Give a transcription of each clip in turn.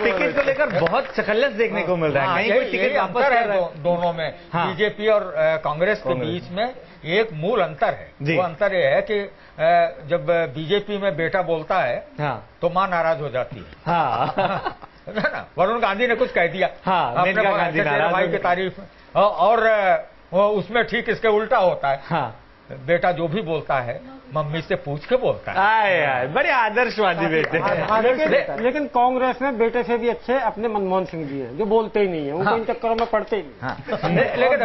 Ticket को लेकर बहुत चखल्लस देखने को मिल रहा है। कहीं कोई टिकट वापस कर रहा है दोनों में। बीजेपी और कांग्रेस के बीच में एक मूल अंतर है। वो अंतर ये है कि जब बीजेपी में बेटा बोलता है तो मां नाराज हो जाती है। है ना? वरुण गांधी ने कुछ कह दिया अपने भाई की तारीफ, और उसमें ठीक इसके उल्टा होता है। बेटा जो भी बोलता है मम्मी से पूछ के बोलता है। बड़े आदर्शवादी बेटे। लेकिन कांग्रेस में बेटे से भी अच्छे अपने मनमोहन सिंह जी हैं, जो बोलते ही नहीं है, उनको इन चक्करों में पड़ते ही नहीं। लेकिन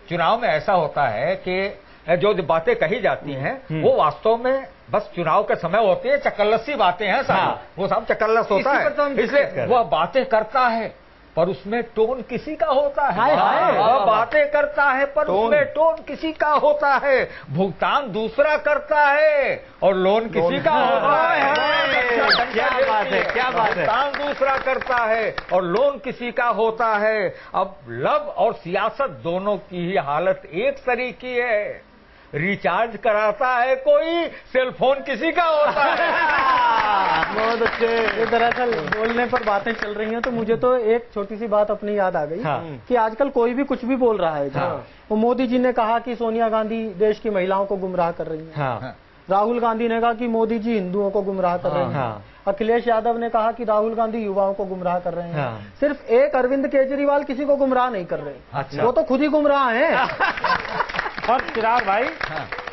चुनाव में ऐसा होता है कि जो बातें कही जाती हैं वो वास्तव में बस चुनाव के समय होती है, चकल्लसी बातें हैं सारी। वो सब चकल्लस होता है, इसलिए वह बातें करता है पर उसमें टोन किसी का होता है। वह बातें करता है पर उसमें टोन किसी का होता है। भुगतान दूसरा करता है और लोन किसी का होता है। क्या बात है, क्या बात है। भुगतान दूसरा करता है और लोन किसी का होता है। अब लब और सियासत दोनों की ही हालत एक तरीकी है। रिचार्ज कराता है कोई, सेलफोन किसी का होता है। बहुत अच्छे। दरअसल बोलने पर बातें चल रही हैं तो मुझे तो एक छोटी सी बात अपनी याद आ गई कि आजकल कोई भी कुछ भी बोल रहा है। वो मोदी जी ने कहा कि सोनिया गांधी देश की महिलाओं को गुमराह कर रही हैं। राहुल गांधी ने कहा कि मोदी जी हिंदुओं को गुमराह कर रहे हैं। अखिलेश यादव ने कहा कि राहुल गांधी युवाओं को गुमराह कर रहे हैं। सिर्फ एक अरविंद केजरीवाल किसी को गुमराह नहीं कर रहे। वो तो खुद ही गुमराह हैं। और चिराग भाई,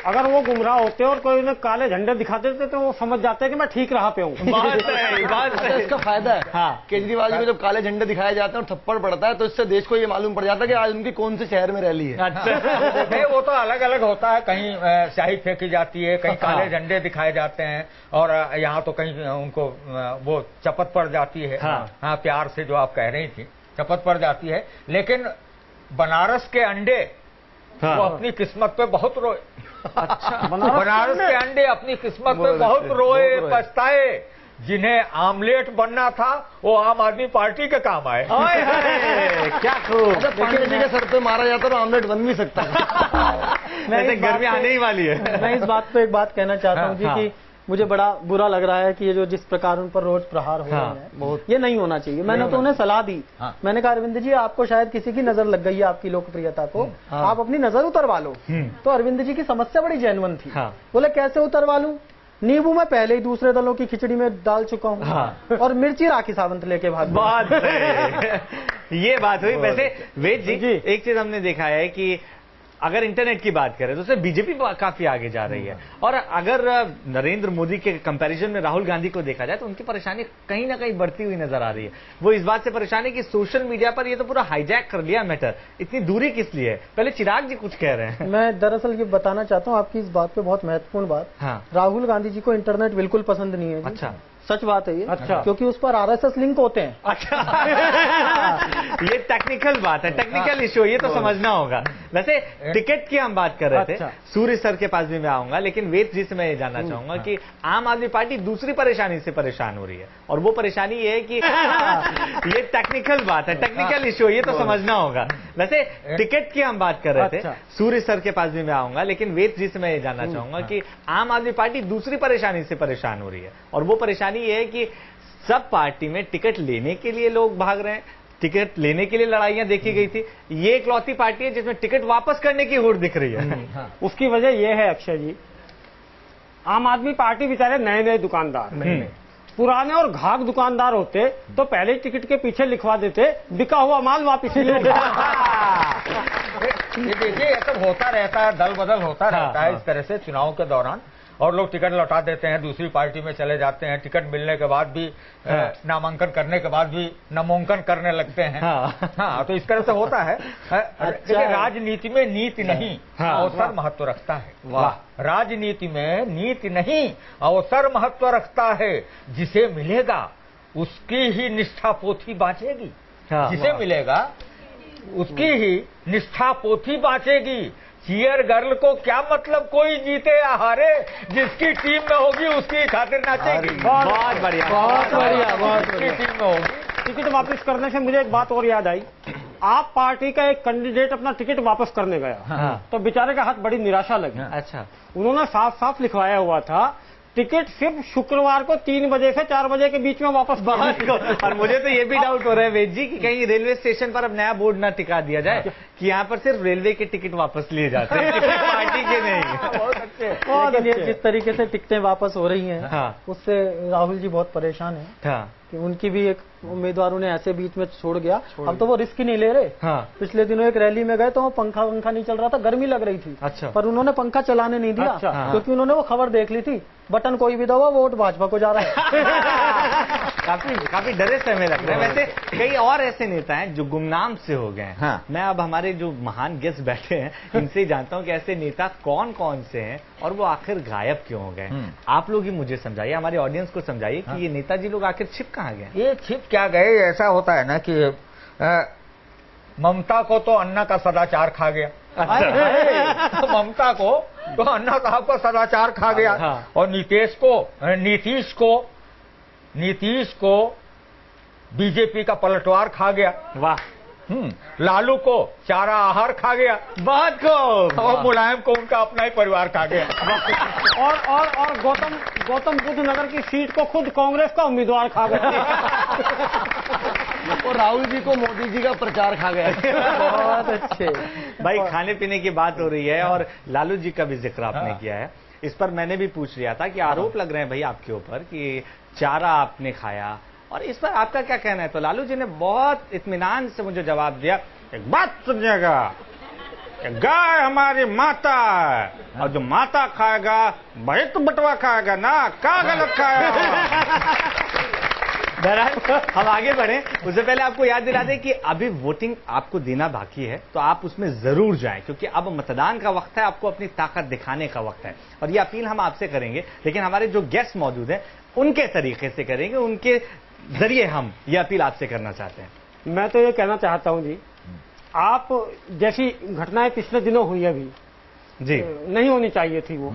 अगर वो गुमराह होते और कोई उन्हें काले झंडे दिखा देते तो वो समझ जाते हैं कि मैं ठीक राह पे हूँ। इसका फायदा है। केजरीवाल जी को जब काले झंडे दिखाए जाते हैं और थप्पड़ पड़ता है तो इससे देश को ये मालूम पड़ जाता है कि आज उनकी कौन से शहर में रैली है। अच्छा। वो तो अलग अलग होता है, कहीं स्याही फेंकी जाती है, कहीं काले झंडे दिखाए जाते हैं, और यहाँ तो कहीं उनको वो चपत पड़ जाती है। हाँ, प्यार से जो आप कह रही थी, चपत पड़ जाती है। लेकिन बनारस के अंडे वो अपनी किस्मत पे बहुत रोए। अच्छा। बनारस के अंडे अपनी किस्मत पे बहुत रोए, पछताए। जिन्हें आमलेट बनना था वो आम आदमी पार्टी के काम आए। क्या खूब। पांडे जी के सर पे मारा जाता तो आमलेट बन भी सकता है। गर्मी आने ही वाली है। मैं इस बात पे एक बात कहना चाहता हूँ जी कि मुझे बड़ा बुरा लग रहा है कि ये जो जिस प्रकार उन पर रोज प्रहार हो रहे हैं, ये नहीं होना चाहिए। मैंने तो उन्हें सलाह दी। मैंने कहा अरविंद जी, आपको शायद किसी की नजर लग गई है आपकी लोकप्रियता को, आप अपनी नजर उतरवा लो। तो अरविंद जी की समस्या बड़ी जेन्युइन थी। बोले कैसे उतरवा लूं? नींबू मैं पहले ही दूसरे दलों की खिचड़ी में डाल चुका हूँ और मिर्ची राखी सावंत लेके भाग। ये बात हुई। वैसे वेद जी, एक चीज हमने देखा है कि अगर इंटरनेट की बात करें तो उससे बीजेपी काफी आगे जा रही है, और अगर नरेंद्र मोदी के कंपैरिजन में राहुल गांधी को देखा जाए तो उनकी परेशानी कहीं ना कहीं बढ़ती हुई नजर आ रही है। वो इस बात से परेशान है कि सोशल मीडिया पर ये तो पूरा हाईजैक कर लिया मैटर, इतनी दूरी किस लिए है? पहले चिराग जी कुछ कह रहे हैं। मैं दरअसल ये बताना चाहता हूँ आपकी इस बात पे, बहुत महत्वपूर्ण बात। राहुल गांधी जी को इंटरनेट बिल्कुल पसंद नहीं है। अच्छा, सच बात है ये। अच्छा। क्योंकि उस पर आरएसएस लिंक होते हैं। अच्छा। ये टेक्निकल बात है, टेक्निकल इशू, ये तो समझना होगा। वैसे टिकट की हम बात कर रहे थे। सूर्य सर के पास भी मैं आऊंगा, लेकिन वेद जी से मैं ये जानना चाहूंगा कि आम आदमी पार्टी दूसरी परेशानी से परेशान हो रही है, और वो परेशानी ये है कि ये टेक्निकल बात है, टेक्निकल इशू, ये तो समझना होगा। वैसे टिकट की हम बात कर रहे थे। सूर्य सर के पास भी मैं आऊंगा, लेकिन वेद जी से मैं ये जानना चाहूंगा कि आम आदमी पार्टी दूसरी परेशानी से परेशान हो रही है, और वो परेशानी ये है कि सब पार्टी में टिकट लेने के लिए लोग भाग रहे हैं, टिकट लेने के लिए लड़ाइयां देखी गई थी। ये इकलौती पार्टी है जिसमें टिकट वापस करने की होड़ दिख रही है। उसकी वजह यह है अक्षय जी, आम आदमी पार्टी बेचारे नए नए दुकानदार, पुराने और घाक दुकानदार होते तो पहले टिकट के पीछे लिखवा देते बिका हुआ माल वापिस नहीं होगा। ये देखिए, ये सब होता रहता है, दल बदल होता रहता है इस तरह से चुनाव के दौरान, और लोग टिकट लौटा देते हैं, दूसरी पार्टी में चले जाते हैं, टिकट मिलने के बाद भी नामांकन करने के बाद भी नामांकन करने लगते हैं। हाँ, तो इस तरह से होता है। राजनीति में नीति नहीं, अवसर महत्व रखता है। वाह। राजनीति में नीति नहीं, अवसर महत्व रखता है। जिसे मिलेगा उसकी ही निष्ठा पोथी बांचेगी। जिसे मिलेगा उसकी ही निष्ठा पोथी बांचेगी। चीयर गर्ल को क्या मतलब कोई जीते या हारे, जिसकी टीम में होगी उसकी खातिर नाचेगी। बहुत बढ़िया, बहुत बढ़िया, बहुत बढ़िया। टीम में होगी। टिकट वापस करने से मुझे एक बात और याद आई। आप पार्टी का एक कैंडिडेट अपना टिकट वापस करने गया, तो बेचारे का हाथ बड़ी निराशा लगी। अच्छा। उन्होंने साफ साफ लिखवाया हुआ था टिकट सिर्फ शुक्रवार को 3 बजे से 4 बजे के बीच में वापस और मुझे तो ये भी डाउट हो रहा है वेद जी कि कहीं रेलवे स्टेशन पर अब नया बोर्ड ना टिका दिया जाए कि यहाँ पर सिर्फ रेलवे के टिकट वापस लिए जाते हैं, पार्टी के नहीं। बहुत अच्छे। लेकिन ये जिस तरीके से टिकटें वापस हो रही हैं, हाँ। उससे राहुल जी बहुत परेशान है। हाँ। कि उनकी भी एक उम्मीदवार उन्हें ऐसे बीच में छोड़ गया। अब तो वो रिस्क ही नहीं ले रहे। हाँ। पिछले दिनों एक रैली में गए तो वो पंखा नहीं चल रहा था, गर्मी लग रही थी। अच्छा। पर उन्होंने पंखा चलाने नहीं दिया। अच्छा। क्योंकि उन्होंने वो खबर देख ली थी, बटन कोई भी दबा वोट भाजपा को जा रहा है। काफी डरे से हमें लग रहा है। वैसे कई और ऐसे नेता हैं जो गुमनाम से हो गए हैं। हाँ। मैं अब हमारे जो महान गेस्ट बैठे हैं इनसे जानता हूं कि ऐसे नेता कौन कौन से हैं और वो आखिर गायब क्यों हो गए। आप लोग ही मुझे समझाइए, हमारे ऑडियंस को समझाइए कि ये नेताजी लोग आखिर छिप कहाँ गए। ये छिप क्या गए, ऐसा होता है ना कि ममता को तो अन्ना का सदाचार खा गया। तो ममता को तो अन्ना साहब का सदाचार खा गया। और नीतीश को बीजेपी का पलटवार खा गया। वाह। लालू को चारा आहार खा गया। बहुत को। और मुलायम को उनका अपना ही परिवार खा गया। और गौतम बुद्ध नगर की सीट को खुद कांग्रेस का उम्मीदवार खा गया। और राहुल जी को मोदी जी का प्रचार खा गया। बहुत अच्छे। भाई खाने पीने की बात हो रही है और लालू जी का भी जिक्र आपने किया है। इस पर मैंने भी पूछ लिया था कि आरोप लग रहे हैं भाई आपके ऊपर कि चारा आपने खाया, और इस पर आपका क्या कहना है। तो लालू जी ने बहुत इत्मीनान से मुझे जवाब दिया, एक बात सुनिएगा, गाय हमारी माता है और जो माता खाएगा वही तो बटवा खाएगा ना, क्या गलत खाएगा। बहरहाल हम आगे बढ़े, उससे पहले आपको याद दिला दें कि अभी वोटिंग आपको देना बाकी है, तो आप उसमें जरूर जाएं क्योंकि अब मतदान का वक्त है, आपको अपनी ताकत दिखाने का वक्त है। और ये अपील हम आपसे करेंगे, लेकिन हमारे जो गेस्ट मौजूद हैं उनके तरीके से करेंगे, उनके जरिए हम ये अपील आपसे करना चाहते हैं। मैं तो ये कहना चाहता हूं जी, आप जैसी घटनाएं पिछले दिनों हुई अभी जी नहीं होनी चाहिए थी वो।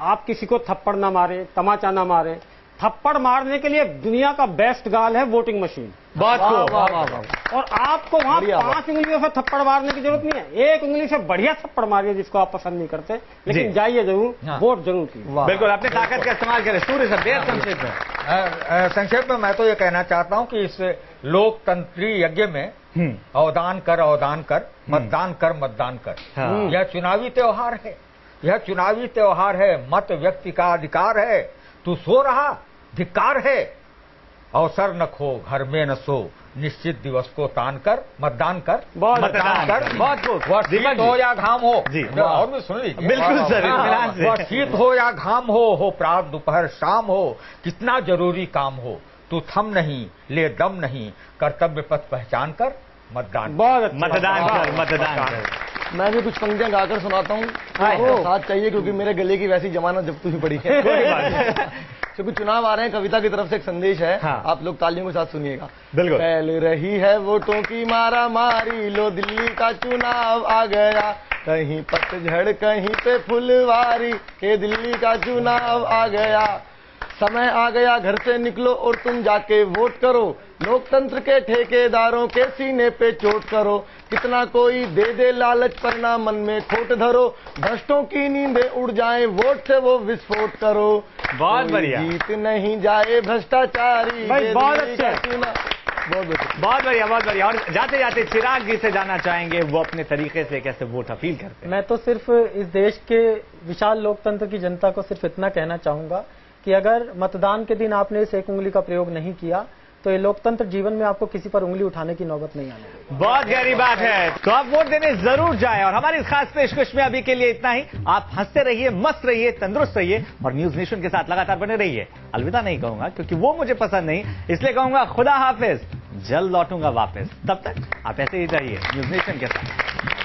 आप किसी को थप्पड़ ना मारे, तमाचा ना मारे। थप्पड़ मारने के लिए दुनिया का बेस्ट गाल है वोटिंग मशीन। बहुत और आपको वहां 5 उंगलियों से थप्पड़ मारने की जरूरत नहीं है, एक उंगली से बढ़िया थप्पड़ मारिए जिसको आप पसंद नहीं करते, लेकिन जाइए जरूर, वोट जरूर कीजिए। बिल्कुल अपनी ताकत का इस्तेमाल करें। सूर्य सर बेहद संक्षेप में। संक्षेप में मैं तो ये कहना चाहता हूँ कि इस लोकतंत्री यज्ञ में अवदान कर, मतदान कर। यह चुनावी त्योहार है, यह चुनावी त्योहार है। मत व्यक्ति का अधिकार है, तू सो रहा धिक्कार है। अवसर न खो घर में न सो, निश्चित दिवस को तान कर मतदान कर। मतदान कर। बहुत वह शीत हो या घाम हो जी, और भी सुन लीजिए। बिल्कुल सर। वह शीत हो या घाम हो प्रात दोपहर शाम हो, कितना जरूरी काम हो, तू थम नहीं ले दम नहीं, कर्तव्य पथ पहचान कर मतदान। मतदान कर। मैं भी कुछ पंक्तियां गाकर सुनाता हूँ, साथ चाहिए क्योंकि मेरे गले की वैसी जमानत जब्त हुई पड़ी है। क्योंकि चुनाव आ रहे हैं, कविता की तरफ से एक संदेश है। हाँ। आप लोग तालियों के साथ सुनिएगा। बिल्कुल। फैल रही है वोटों की मारा मारी, लो दिल्ली का चुनाव आ गया, कहीं पतझड़ कहीं पे फुलवारी, के दिल्ली का चुनाव आ गया। समय आ गया घर से निकलो और तुम जाके वोट करो, लोकतंत्र के ठेकेदारों के सीने पे चोट करो, कितना कोई दे दे लालच पर ना मन में खोट धरो, भ्रष्टों की नींदें उड़ जाएं वोट से वो विस्फोट करो। बहुत बढ़िया। जीत नहीं जाए भ्रष्टाचारी। बहुत अच्छा, बहुत बढ़िया। और जाते जाते चिराग जी से जानना चाहेंगे वो अपने तरीके से कैसे वोट अपील करते हैं। मैं तो सिर्फ इस देश के विशाल लोकतंत्र की जनता को सिर्फ इतना कहना चाहूंगा कि अगर मतदान के दिन आपने इस एक उंगली का प्रयोग नहीं किया तो ये लोकतंत्र जीवन में आपको किसी पर उंगली उठाने की नौबत नहीं आने देगी। बहुत गहरी बात है। तो आप वोट देने जरूर जाएं। और हमारी इस खास पेशकश में अभी के लिए इतना ही। आप हंसते रहिए, मस्त रहिए, तंदुरुस्त रहिए और न्यूज नेशन के साथ लगातार बने रहिए। अलविदा नहीं कहूंगा क्योंकि वो मुझे पसंद नहीं, इसलिए कहूंगा खुदा हाफिज, जल्द लौटूंगा वापस। तब तक आप ऐसे ही रहिए न्यूज नेशन के साथ।